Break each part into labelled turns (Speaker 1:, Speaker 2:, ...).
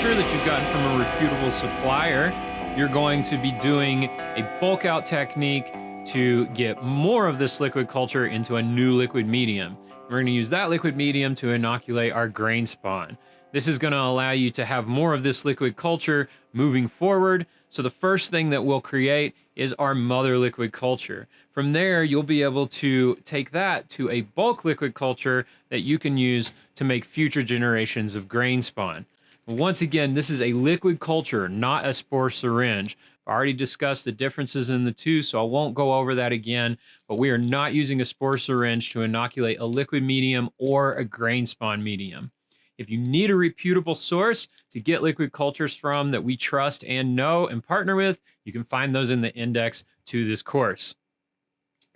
Speaker 1: culture that you've gotten from a reputable supplier. You're going to be doing a bulk out technique to get more of this liquid culture into a new liquid medium. We're going to use that liquid medium to inoculate our grain spawn. This is going to allow you to have more of this liquid culture moving forward. So the first thing that we'll create is our mother liquid culture. From there, you'll be able to take that to a bulk liquid culture that you can use to make future generations of grain spawn. Once again, this is a liquid culture, not a spore syringe. I already discussed the differences in the two, so I won't go over that again, but we are not using a spore syringe to inoculate a liquid medium or a grain spawn medium. If you need a reputable source to get liquid cultures from that we trust and know and partner with, you can find those in the index to this course.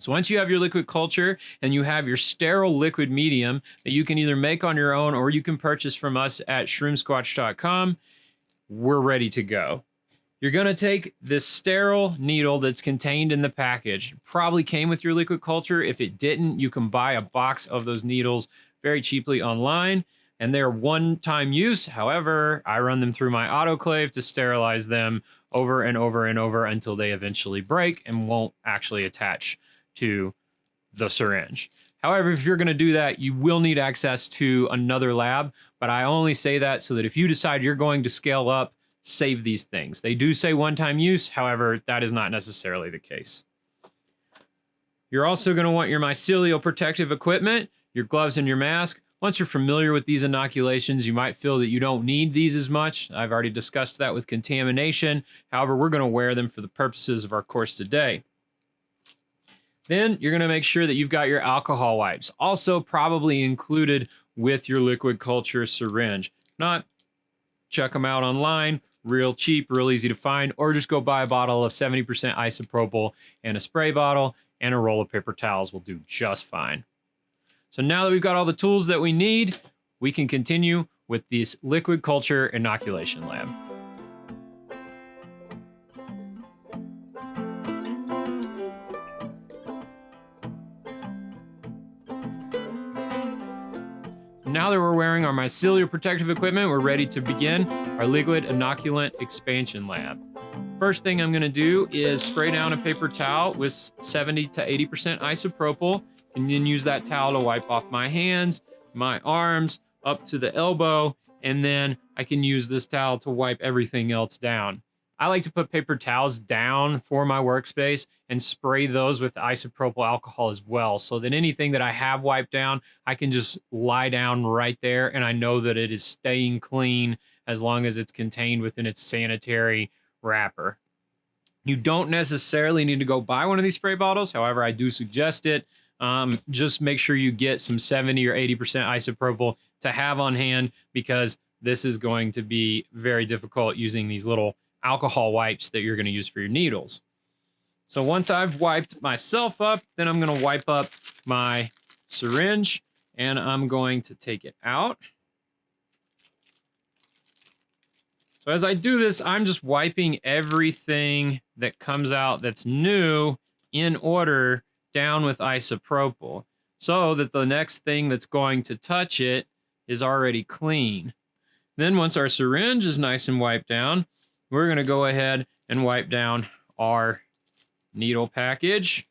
Speaker 1: So once you have your liquid culture and you have your sterile liquid medium that you can either make on your own or you can purchase from us at shroomsquatch.com, we're ready to go. You're going to take this sterile needle that's contained in the package. It probably came with your liquid culture. If it didn't, you can buy a box of those needles very cheaply online. And they're one-time use. However, I run them through my autoclave to sterilize them over and over and over until they eventually break and won't actually attach to the syringe. However, if you're going to do that, you will need access to another lab. But I only say that so that if you decide you're going to scale up, save these things. They do say one-time use. However, that is not necessarily the case. You're also going to want your mycelial protective equipment, your gloves and your mask. Once you're familiar with these inoculations, you might feel that you don't need these as much. I've already discussed that with contamination. However, we're going to wear them for the purposes of our course today. Then you're going to make sure that you've got your alcohol wipes, also probably included with your liquid culture syringe. If not, check them out online, real cheap, real easy to find, or just go buy a bottle of 70% isopropyl and a spray bottle, and a roll of paper towels will do just fine. So now that we've got all the tools that we need, we can continue with this liquid culture inoculation lab. Now that we're wearing our mycelial protective equipment, we're ready to begin our liquid inoculant expansion lab. First thing I'm gonna do is spray down a paper towel with 70 to 80% isopropyl, and then use that towel to wipe off my hands, my arms, up to the elbow, and then I can use this towel to wipe everything else down. I like to put paper towels down for my workspace and spray those with isopropyl alcohol as well, so that anything that I have wiped down, I can just lie down right there and I know that it is staying clean as long as it's contained within its sanitary wrapper. You don't necessarily need to go buy one of these spray bottles. However, I do suggest it. Just make sure you get some 70 or 80% isopropyl to have on hand, because this is going to be very difficult using these little alcohol wipes that you're going to use for your needles. So once I've wiped myself up, then I'm going to wipe up my syringe and I'm going to take it out. So as I do this, I'm just wiping everything that comes out that's new in order down with isopropyl, so that the next thing that's going to touch it is already clean. Then once our syringe is nice and wiped down, we're going to go ahead and wipe down our needle package.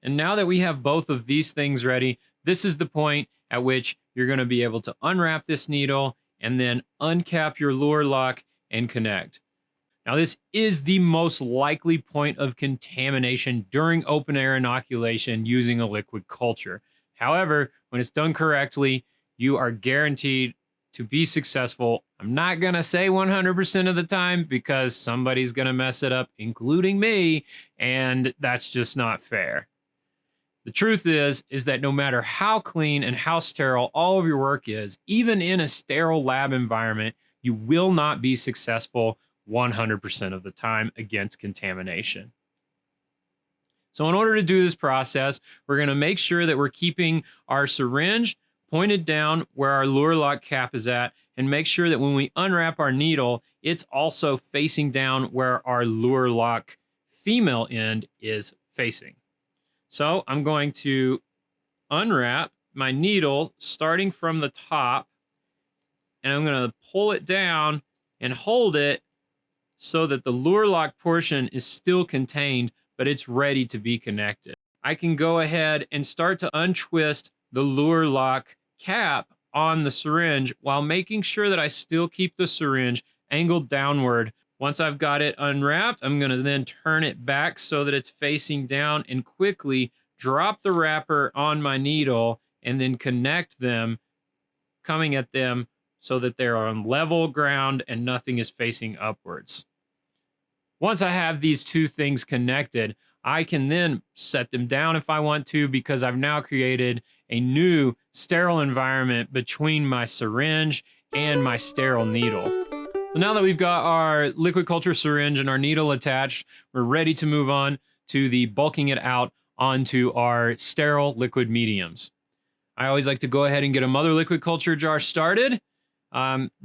Speaker 1: And now that we have both of these things ready, this is the point at which you're going to be able to unwrap this needle and then uncap your lure lock and connect. Now, this is the most likely point of contamination during open air inoculation using a liquid culture. However, when it's done correctly, you are guaranteed to be successful. I'm not going to say 100% of the time, because somebody's going to mess it up, including me, and that's just not fair. The truth is that no matter how clean and how sterile all of your work is, even in a sterile lab environment, you will not be successful 100% of the time against contamination. So in order to do this process, we're going to make sure that we're keeping our syringe pointed down where our lure lock cap is at, and make sure that when we unwrap our needle, it's also facing down where our lure lock female end is facing. So I'm going to unwrap my needle starting from the top, and I'm going to pull it down and hold it so that the lure lock portion is still contained, but it's ready to be connected. I can go ahead and start to untwist the lure lock cap on the syringe while making sure that I still keep the syringe angled downward. Once I've got it unwrapped, I'm going to then turn it back so that it's facing down and quickly drop the wrapper on my needle and then connect them, coming at them so that they're on level ground and nothing is facing upwards. Once I have these two things connected, I can then set them down if I want to, because I've now created a new sterile environment between my syringe and my sterile needle. So now that we've got our liquid culture syringe and our needle attached, we're ready to move on to the bulking it out onto our sterile liquid mediums. I always like to go ahead and get a mother liquid culture jar started.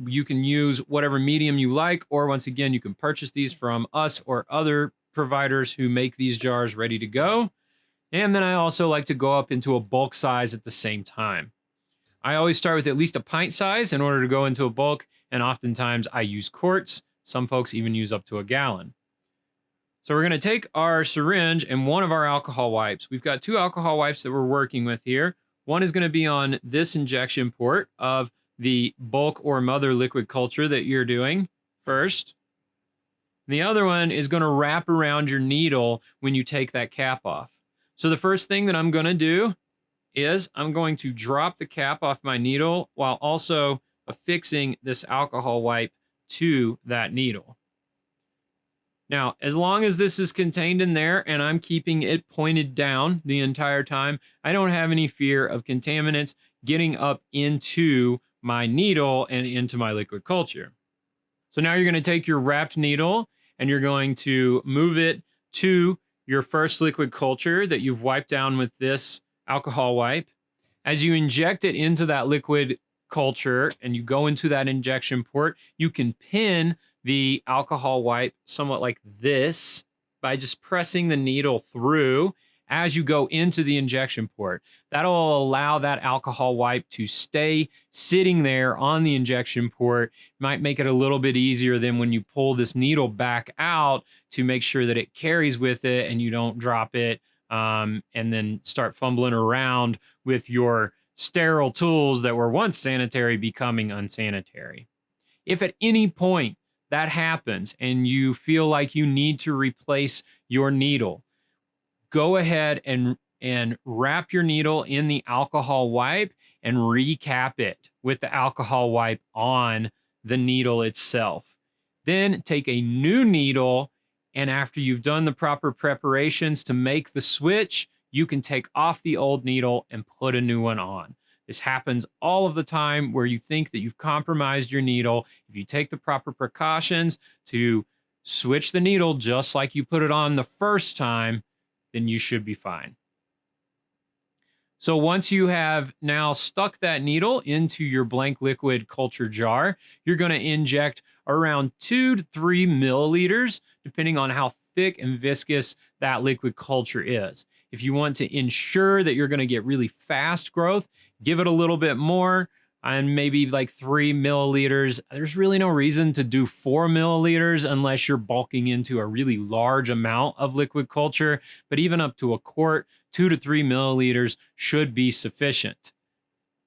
Speaker 1: You can use whatever medium you like, or once again, you can purchase these from us or other providers who make these jars ready to go. And then I also like to go up into a bulk size at the same time. I always start with at least a pint size in order to go into a bulk, and oftentimes I use quarts. Some folks even use up to a gallon. So we're going to take our syringe and one of our alcohol wipes. We've got two alcohol wipes that we're working with here. One is going to be on this injection port of the bulk or mother liquid culture that you're doing first. The other one is going to wrap around your needle when you take that cap off. So the first thing that I'm going to do is I'm going to drop the cap off my needle while also affixing this alcohol wipe to that needle. Now, as long as this is contained in there and I'm keeping it pointed down the entire time, I don't have any fear of contaminants getting up into my needle and into my liquid culture. So now you're going to take your wrapped needle and you're going to move it to your first liquid culture that you've wiped down with this alcohol wipe. As you inject it into that liquid culture and you go into that injection port, you can pin the alcohol wipe somewhat like this by just pressing the needle through as you go into the injection port. That'll allow that alcohol wipe to stay sitting there on the injection port. Might make it a little bit easier than when you pull this needle back out to make sure that it carries with it and you don't drop it and then start fumbling around with your sterile tools that were once sanitary becoming unsanitary. If at any point that happens and you feel like you need to replace your needle, go ahead and wrap your needle in the alcohol wipe and recap it with the alcohol wipe on the needle itself. Then take a new needle, and after you've done the proper preparations to make the switch, you can take off the old needle and put a new one on. This happens all of the time where you think that you've compromised your needle. If you take the proper precautions to switch the needle just like you put it on the first time, then you should be fine. So once you have now stuck that needle into your blank liquid culture jar, you're going to inject around 2 to 3 milliliters, depending on how thick and viscous that liquid culture is. If you want to ensure that you're going to get really fast growth, give it a little bit more, and maybe like 3 milliliters. There's really no reason to do 4 milliliters unless you're bulking into a really large amount of liquid culture, but even up to a quart, 2 to 3 milliliters should be sufficient.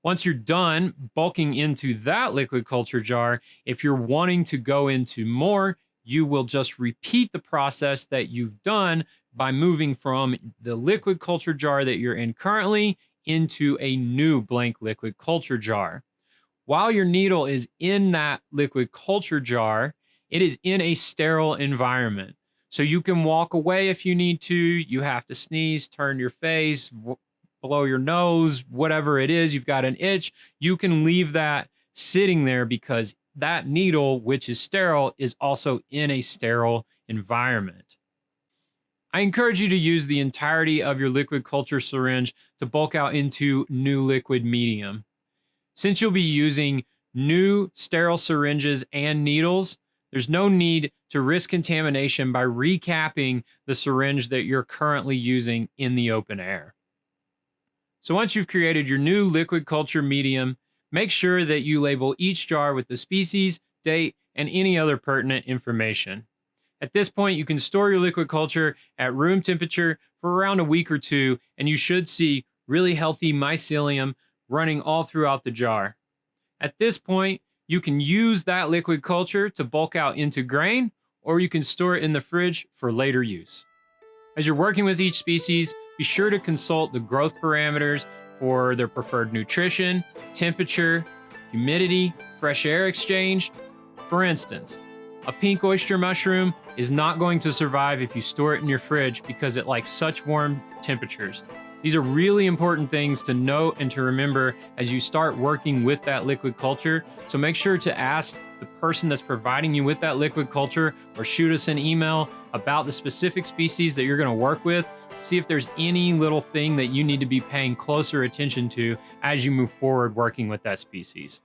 Speaker 1: Once you're done bulking into that liquid culture jar, if you're wanting to go into more, you will just repeat the process that you've done by moving from the liquid culture jar that you're in currently into a new blank liquid culture jar. While your needle is in that liquid culture jar, it is in a sterile environment. So you can walk away if you need to. You have to sneeze, turn your face, blow your nose, whatever it is, you've got an itch, you can leave that sitting there because that needle, which is sterile, is also in a sterile environment. I encourage you to use the entirety of your liquid culture syringe to bulk out into new liquid medium. Since you'll be using new sterile syringes and needles, there's no need to risk contamination by recapping the syringe that you're currently using in the open air. So once you've created your new liquid culture medium, Make sure that you label each jar with the species, date, and any other pertinent information. At this point, you can store your liquid culture at room temperature for around a week or two, and you should see really healthy mycelium running all throughout the jar. At this point, you can use that liquid culture to bulk out into grain, or you can store it in the fridge for later use. As you're working with each species, be sure to consult the growth parameters for their preferred nutrition, temperature, humidity, fresh air exchange. For instance, a pink oyster mushroom is not going to survive if you store it in your fridge because it likes such warm temperatures. These are really important things to note and to remember as you start working with that liquid culture. So make sure to ask the person that's providing you with that liquid culture or shoot us an email about the specific species that you're going to work with. See if there's any little thing that you need to be paying closer attention to as you move forward working with that species.